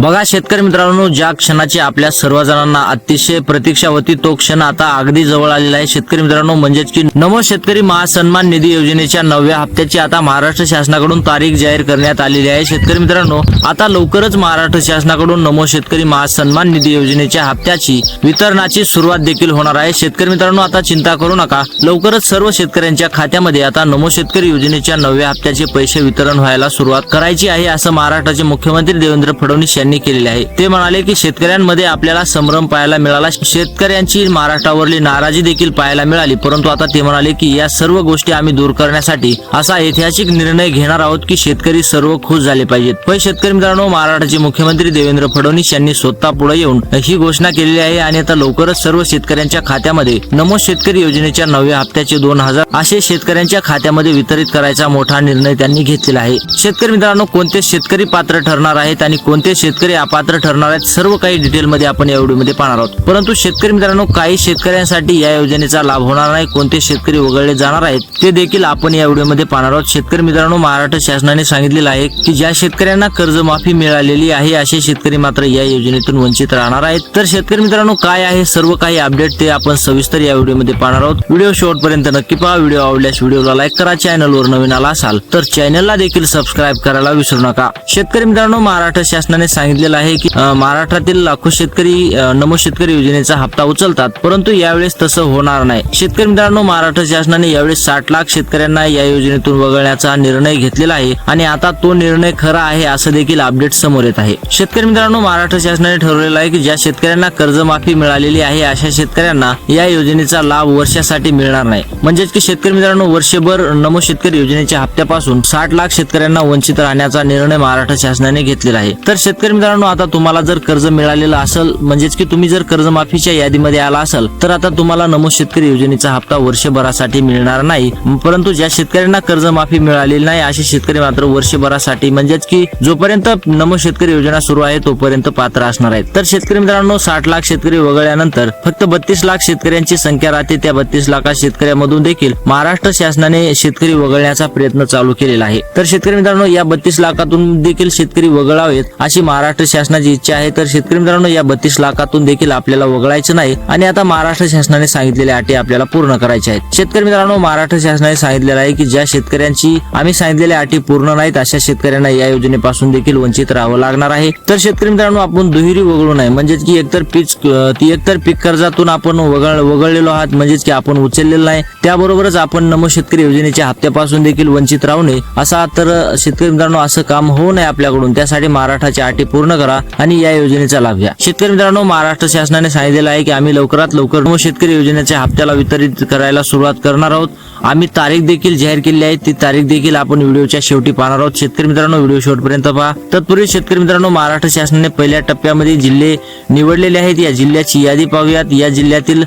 बघा शेतकरी मित्रांनो, ज्या क्षणाची आपल्या सर्वजणांना अतिशय प्रतीक्षा होती तो क्षण आता अगदी जवळ आलेला आहे शेतकरी मित्रांनो। म्हणजेच की नमो शेतकरी महासन्मान निधी योजनेच्या 9व्या हप्त्याची आता महाराष्ट्र शासनाकडून तारीख जाहीर करण्यात आलेली आहे शेतकरी मित्रांनो। आता लवकरच महाराष्ट्र शासनाकडून नमो शेतकरी महासन्मान निधी योजनेच्या हप्त्याची वितरणाची सुरुवात देखील होणार आहे शेतकरी मित्रांनो। आता चिंता करू नका, लवकरच सर्व शेतकऱ्यांच्या खात्यामध्ये आता नमो शेतकरी योजनेच्या 9व्या हप्त्याचे पैसे वितरण व्हायला सुरुवात करायची आहे, असं महाराष्ट्राचे मुख्यमंत्री देवेंद्र फडणवीस यांनी केलेले आहे। ते म्हणाले की शेतकऱ्यांमध्ये आपल्याला संभ्रम पाहायला मिळाला, शेतकऱ्यांची महाराष्ट्रावरली नाराजी देखील पाहायला मिळाली, परंतु आता ते म्हणाले की या सर्व गोष्टी आम्ही दूर करण्यासाठी असा ऐतिहासिक निर्णय घेणार आहोत की शेतकरी सर्व खुश झाले पाहिजेत। पण शेतकरी मित्रांनो, महाराष्ट्राचे मुख्यमंत्री देवेंद्र फडणवीस यांनी स्वतः पुढे येऊन ही घोषणा केलेली आहे आणि आता लवकरच सर्व शेतकऱ्यांच्या खात्यामध्ये नमो शेतकरी योजनेच्या 9व्या हप्त्याचे 2000 असे शेतकऱ्यांच्या खात्यामध्ये वितरित करायचा मोठा निर्णय त्यांनी घेतलेला आहे। शेतकरी मित्रांनो, कोणते शेतकरी पात्र ठरणार आहेत आणि कोणते शेतकरी अपात्र ठरणार आहेत सर्व काही डिटेल मध्ये आपण या व्हिडिओमध्ये पाहणार आहोत। परंतु शेतकरी मित्रांनो, काही शेतकऱ्यांसाठी या योजनेचा लाभ होणार नाही, कोणते शेतकरी वगळले जाणार आहेत ते देखील आपण या व्हिडिओमध्ये पाहणार आहोत। शेतकरी मित्रांनो, महाराष्ट्र शासनाने सांगितलेलं आहे की ज्या शेतकऱ्यांना कर्जमाफी मिळालेली आहे असे शेतकरी मात्र या योजनेतून वंचित राहणार आहेत। तर शेतकरी मित्रांनो, काय आहे सर्व काही अपडेट ते आपण सविस्तर या व्हिडिओमध्ये पाहणार आहोत। व्हिडिओ शेवटपर्यंत नक्की पहा। व्हिडिओ आवडल्यास व्हिडिओला लाईक करा, चॅनलवर नवीन आला असाल तर चॅनलला देखील सबस्क्राईब करायला विसरू नका। शेतकरी मित्रांनो, महाराष्ट्र शासनाने सांगितलेलं आहे की महाराष्ट्रातील लाखो शेतकरी नमो शेतकरी योजनेचा हप्ता उचलतात, परंतु यावेळेस तसं होणार नाही। शेतकरी मित्रांनो, महाराष्ट्र शासनाने यावेळेस 60 लाख शेतकऱ्यांना या योजनेतून वगळण्याचा निर्णय घेतलेला आहे आणि आता तो निर्णय खरा आहे असं देखील अपडेट समोर येत आहे। शेतकरी मित्रांनो, महाराष्ट्र शासनाने ठरवलेलं आहे की ज्या शेतकऱ्यांना कर्जमाफी मिळालेली आहे अशा शेतकऱ्यांना या योजनेचा लाभ वर्षासाठी मिळणार नाही। म्हणजेच की शेतकरी मित्रांनो, वर्षभर नमो शेतकरी योजनेच्या हप्त्यापासून 60 लाख शेतकऱ्यांना वंचित राहण्याचा निर्णय महाराष्ट्र शासनाने घेतलेला आहे। तर शेतकरी मित्रांनो, आता तुम्हाला जर कर्ज मिळालेलं असेल, म्हणजेच की तुम्ही जर कर्जमाफीच्या यादीमध्ये आला असाल तर आता तुम्हाला नमो शेतकरी योजनेचा हप्ता वर्षभरासाठी मिळणार नाही। परंतु ज्या शेतकऱ्यांना कर्जमाफी मिळालेली नाही असे शेतकरी मात्र वर्षभरासाठी म्हणजेच की जोपर्यंत नमो शेतकरी योजना सुरू आहे तोपर्यंत पात्र असणार आहेत। तर शेतकरी मित्रांनो, 60 लाख शेतकरी वगळल्यानंतर फक्त 32 लाख शेतकऱ्यांची संख्या राहते। त्या 32 लाख शेतकऱ्यांमधून देखील महाराष्ट्र शासनाने शेतकरी वगळण्याचा प्रयत्न चालू केलेला आहे। तर शेतकरी मित्रांनो, या 32 लाखातून देखील शेतकरी वगळावेत अशी महाराष्ट्र शासनाची इच्छा आहे। तर शेतकरी मित्रांनो, या 32 लाखातून देखील आपल्याला वगळायचं नाही आणि आता महाराष्ट्र शासनाने सांगितलेल्या अटी आपल्याला पूर्ण करायच्या आहेत। शेतकरी मित्रांनो, महाराष्ट्र शासनाने सांगितलेलं आहे की ज्या शेतकऱ्यांची आम्ही सांगितलेल्या अटी पूर्ण नाहीत अशा शेतकऱ्यांना या योजनेपासून देखील वंचित राहावं लागणार आहे। तर शेतकरी मित्रांनो, आपण दुहेरी वगळू नये, म्हणजेच की एकतर पीक कर्जातून आपण वगळलेलो आहात, म्हणजेच की आपण उचललेलं नाही, त्याबरोबरच आपण नमो शेतकरी योजनेच्या हप्त्यापासून देखील वंचित राहू नये असा। तर शेतकरी मित्रांनो, असं काम होऊ नये आपल्याकडून, त्यासाठी महाराष्ट्राच्या अटी पूर्ण करा आणि या योजनेचा लाभ घ्या। शेतकरी मित्रांनो, महाराष्ट्र शासनाने सांगितलेलं आहे की आम्ही लवकरात लवकर नमो शेतकरी योजनेच्या हप्त्याला वितरित करायला सुरुवात करणार आहोत। आम्ही तारीख देखील जाहीर केली आहे, ती तारीख देखील आपण व्हिडिओच्या शेवटी पाहणार आहोत। शेतकरी मित्रांनो, व्हिडिओ शेवटपर्यंत पहा। तत्पूर्वी शेतकरी मित्रांनो, महाराष्ट्र शासनाने पहिल्या टप्प्यामध्ये जिल्हे निवडलेले आहेत, या जिल्ह्याची यादी पाहूयात। या जिल्ह्यातील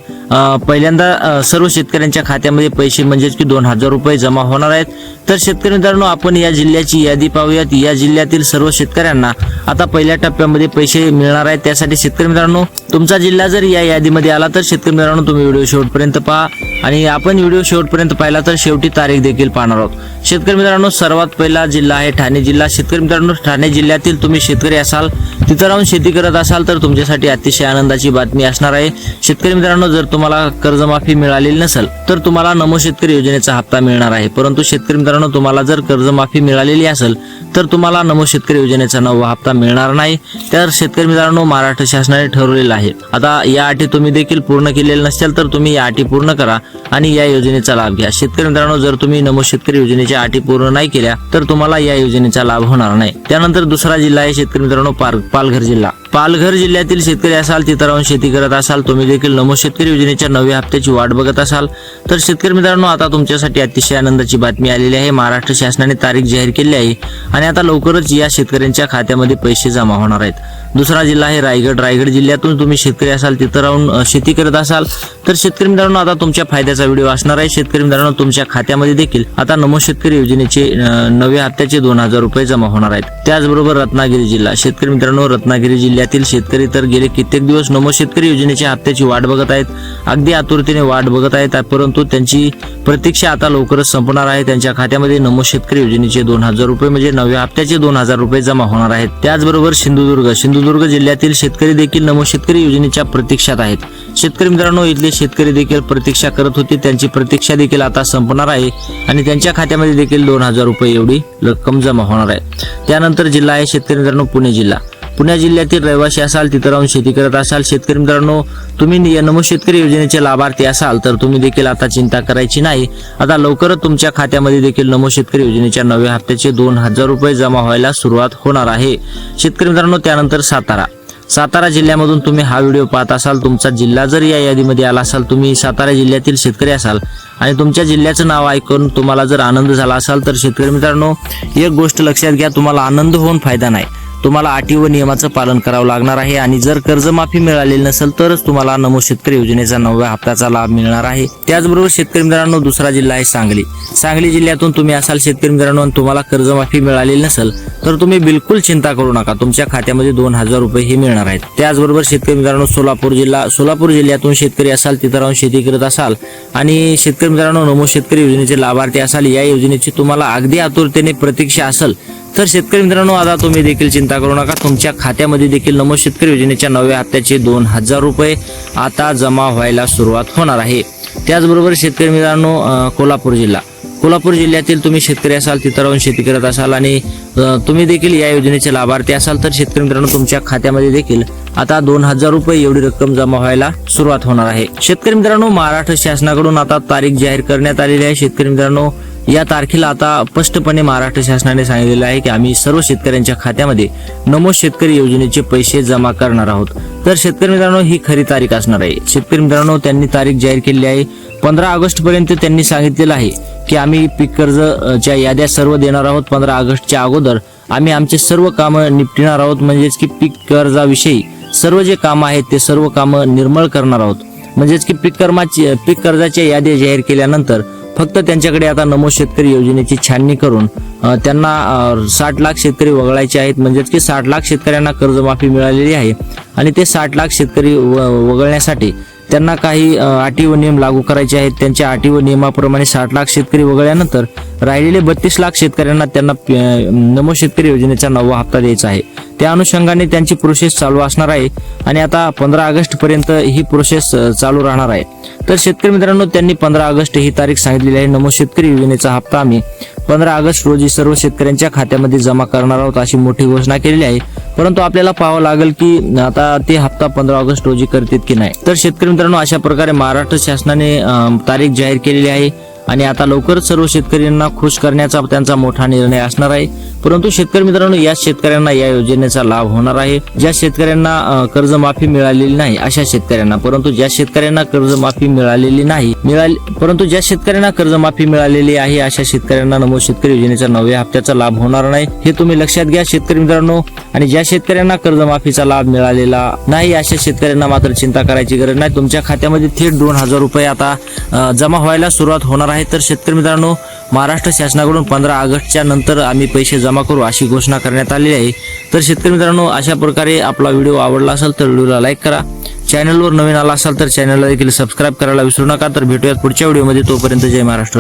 पहिल्यांदा सर्व शेतकऱ्यांच्या खात्यामध्ये पैसे म्हणजेच की 2000 रुपये जमा होणार आहेत। तर शेतकरी मित्रांनो, आपण या जिल्ह्याची यादी पाहूयात। या जिल्ह्यातील सर्व शेतकऱ्यांना आता पहिल्या टप्प्यामध्ये पैसे मिळणार आहेत। त्यासाठी शेतकरी मित्रांनो, तुमचा जिल्हा जर या यादीमध्ये आला तर शेतकरी मित्रांनो तुम्ही व्हिडिओ शेवटपर्यंत पहा आणि आपण व्हिडिओ शेवटपर्यंत पाहिला तर शेवटी तारीख देखील पाहणार आहोत। शेतकरी मित्रांनो, सर्वात पहिला जिल्हा आहे ठाणे जिल्हा। शेतकरी मित्रांनो, ठाणे जिल्ह्यातील तुम्ही शेतकरी असाल, तिथं राहून शेती करत असाल तर तुमच्यासाठी अतिशय आनंदाची बातमी असणार आहे। शेतकरी मित्रांनो, जर तुम्हाला कर्जमाफी मिळालेली नसेल तर तुम्हाला नमो शेतकरी योजनेचा हप्ता मिळणार आहे, परंतु शेतकरी मित्रांनो, तुम्हाला जर कर्जमाफी मिळालेली असेल तर तुम्हाला नमो शेतकरी योजनेचा 9वा हप्ता मिळणार नाही। तर शेतकरी मित्रांनो, महाराष्ट्र शासनाने ठरवलेलं आहे। आता या अटी तुम्ही देखील पूर्ण केलेल्या नसतील तर तुम्ही या अटी पूर्ण करा आणि या योजनेचा लाभ घ्या। शेतकरी मित्रांनो, जर तुम्ही नमो शेतकरी योजनेच्या अटी पूर्ण नाही केल्या तर तुम्हाला या योजनेचा लाभ होणार नाही। त्यानंतर दुसरा जिल्हा आहे शेतकरी मित्रांनो, पालघर जिल्हा। पालघर जिल्ह्यातील शेतकरी असाल, तिथं राहून शेती करत असाल, तुम्ही देखील नमो शेतकरी योजनेच्या 9व्या हप्त्याची वाट बघत असाल तर शेतकरी मित्रांनो, आता तुमच्यासाठी अतिशय आनंदाची बातमी आलेली आहे। महाराष्ट्र शासनाने तारीख जाहीर केली आहे आणि आता लवकरच या शेतकऱ्यांच्या खात्यामध्ये पैसे जमा होणार आहेत। दुसरा जिल्हा आहे रायगड। रायगड जिल्ह्यातून तुम्ही शेतकरी असाल तिथं राहून शेती करत असाल तर शेतकरी मित्रांनो आता तुमच्या फायद्याचा व्हिडिओ असणार आहे। शेतकरी मित्रांनो तुमच्या खात्यामध्ये देखील आता नमो शेतकरी योजनेचे नव्या हप्त्याचे 2000 रुपये जमा होणार आहेत। त्याचबरोबर रत्नागिरी जिल्हा, शेतकरी मित्रांनो रत्नागिरी जिल्ह्यातील शेतकरी तर गेले कित्येक दिवस नमो शेतकरी योजनेच्या हप्त्याची वाट बघत आहेत, अगदी आतुरतेने वाट बघत आहेत, परंतु त्यांची प्रतीक्षा आता लवकरच संपणार आहे। त्यांच्या खात्यामध्ये नमो शेतकरी योजनेचे 2000 रुपये म्हणजे नव्या हप्त्याचे 2000 रुपये जमा होणार आहेत। त्याचबरोबर सिंधुदुर्ग जिल्ह्यातील शेतकरी देखील नमो शेतकरी योजनेच्या प्रतीक्षात आहेत। शेतकरी मित्रांनो इथले शेतकरी देखील प्रतीक्षा करत होते, त्यांची प्रतीक्षा देखील आता संपणार आहे आणि त्यांच्या खात्यामध्ये देखील 2000 रुपये एवढी रक्कम जमा होणार आहे। त्यानंतर जिल्हा आहे शेतकरी मित्रांनो पुणे जिल्हा। पुणे जिल्ह्यातील रहिवासी असाल, तिथं राहून शेती करत असाल, शेतकरी मित्रांनो तुम्ही नमो शेतकरी योजनेचे लाभार्थी असाल तर तुम्ही देखील आता चिंता करायची नाही। आता लवकरच तुमच्या खात्यामध्ये देखील नमो शेतकरी योजनेच्या नव्या हप्त्याचे 2000 रुपये जमा व्हायला सुरुवात होणार आहे। शेतकरी मित्रांनो त्यानंतर सातारा जिल्ह्यामधून तुम्ही हा व्हिडिओ पाहत असाल, तुमचा जिल्हा जर या यादीमध्ये आला असाल, तुम्ही सातारा जिल्ह्यातील शेतकरी असाल आणि तुमच्या जिल्ह्याचं नाव ऐकून तुम्हाला जर आनंद झाला असाल तर शेतकरी मित्रांनो एक गोष्ट लक्षात घ्या, तुम्हाला आनंद होऊन फायदा नाही, तुम्हाला अटी व नियमाचं पालन करावं लागणार आहे आणि जर कर्जमाफी मिळालेली नसेल तरच तुम्हाला नमो शेतकरी योजनेचा नवव्या हप्त्याचा लाभ मिळणार आहे। त्याचबरोबर शेतकरी मित्रांनो दुसरा जिल्हा आहे सांगली जिल्ह्यातून तुम्ही असाल शेतकरी मित्रांनो आणि तुम्हाला कर्जमाफी मिळालेली नसेल तर तुम्ही बिलकुल चिंता करू नका, तुमच्या खात्यामध्ये 2000 रुपये ही मिळणार आहेत। त्याचबरोबर शेतकरी मित्रांनो सोलापूर जिल्ह्यातून शेतकरी असाल, तिथं राहून शेती करत असाल आणि शेतकरी मित्रांनो नमो शेतकरी योजनेचे लाभार्थी असाल, या योजनेची तुम्हाला अगदी आतुरतेने प्रतीक्षा असेल तर शेतकरी मित्रांनो आता तुम्ही देखील चिंता करू नका, तुमच्या खात्यामध्ये देखील नमो शेतकरी योजनेच्या नव्या हप्त्याचे 2000 रुपये आता जमा व्हायला सुरुवात होणार आहे। त्याचबरोबर शेतकरी मित्रांनो कोल्हापूर जिल्ह्यातील तुम्ही शेतकरी असाल, तिथं राहून शेती करत असाल आणि तुम्ही देखील या योजनेचे लाभार्थी असाल तर शेतकरी मित्रांनो तुमच्या खात्यामध्ये देखील आता 2000 रुपये एवढी रक्कम जमा व्हायला सुरुवात होणार आहे। शेतकरी मित्रांनो महाराष्ट्र शासनाकडून आता तारीख जाहीर करण्यात आलेली आहे। शेतकरी मित्रांनो या तारखेला आता स्पष्टपणे महाराष्ट्र शासनाने सांगितलेलं आहे की आम्ही सर्व शेतकऱ्यांच्या खात्यामध्ये नमो शेतकरी योजनेचे पैसे जमा करणार आहोत। तर शेतकरी मित्रांनो ही खरी तारीख असणार आहे। शेतकरी मित्रांनो त्यांनी तारीख जाहीर केली आहे 15 ऑगस्ट पर्यंत त्यांनी सांगितलेलं आहे की आम्ही पीक कर्जच्या याद्या सर्व देणार आहोत। 15 ऑगस्टच्या अगोदर आम्ही आमचे सर्व कामं निपटणार आहोत, म्हणजेच की पीक कर्जाविषयी सर्व जे कामं आहेत ते सर्व कामं निर्मळ करणार आहोत। म्हणजेच की पीक कर्जाच्या याद्या जाहीर केल्यानंतर फक्त त्यांच्याकडे आता नमो शेतकरी योजनेची छाननी करून त्यांना 60 लाख शेतकरी वगळायचे आहेत, म्हणजेच की 60 लाख शेतकऱ्यांना कर्जमाफी मिळालेली आहे आणि ते 60 लाख शेतकरी वगळण्यासाठी त्यांना काही अटी व नियम लागू करायचे आहेत। त्यांच्या अटी व नियमाप्रमाणे 60 लाख शेतकरी वगळल्यानंतर राहिलेले 32 लाख शेतकऱ्यांना त्यांना नमो शेतकरी योजनेचा नववा हप्ता द्यायचा आहे। त्या अनुषंगाने त्यांची प्रोसेस चालू असणार आहे आणि आता 15 ऑगस्ट पर्यंत ही प्रोसेस चालू राहणार आहे। तर शेतकरी मित्रांनो त्यांनी 15 ऑगस्ट ही तारीख सांगितलेली आहे। नमो शेतकरी योजनेचा हप्ता आम्ही 15 ऑगस्ट रोजी सर्व शेतकऱ्यांच्या खात्यामध्ये जमा करणार आहोत अशी मोठी घोषणा केलेली आहे, परंतु आपल्याला पाहावं लागेल की आता ते हप्ता 15 ऑगस्ट रोजी करतील की नाही। तर शेतकरी मित्रांनो अशा प्रकारे महाराष्ट्र शासनाने तारीख जाहीर केलेली आहे आणि आता लवकरच सर्व शेतकऱ्यांना खुश करण्याचा त्यांचा मोठा निर्णय असणार आहे। परंतु शेतकरी मित्रांनो या शेतकऱ्यांना या योजनेचा लाभ होणार आहे ज्या शेतकऱ्यांना कर्जमाफी मिळालेली नाही अशा शेतकऱ्यांना, परंतु ज्या शेतकऱ्यांना कर्जमाफी मिळालेली आहे अशा शेतकऱ्यांना नमो शेतकरी योजनेच्या नव्या हप्त्याचा लाभ होणार नाही, हे तुम्ही लक्षात घ्या शेतकरी मित्रांनो। आणि ज्या शेतकऱ्यांना कर्जमाफीचा लाभ मिळालेला नाही अशा शेतकऱ्यांना मात्र चिंता करायची गरज नाही, तुमच्या खात्यामध्ये थेट 2000 रुपये आता जमा व्हायला सुरुवात होणार आहे। तर शेतकरी मित्रांनो महाराष्ट्र शासनाकडून 15 ऑगस्टच्या नंतर आम्ही पैसे जमा करू अशी घोषणा करण्यात आलेली आहे। तर शेतकरी मित्रांनो अशा प्रकारे आपला व्हिडिओ आवडला असेल तर व्हिडिओला लाईक करा, चॅनलवर नवीन आला असाल तर चॅनलला देखील सबस्क्राईब करायला विसरू नका। तर भेटूयात पुढच्या व्हिडिओमध्ये, तोपर्यंत जय महाराष्ट्र।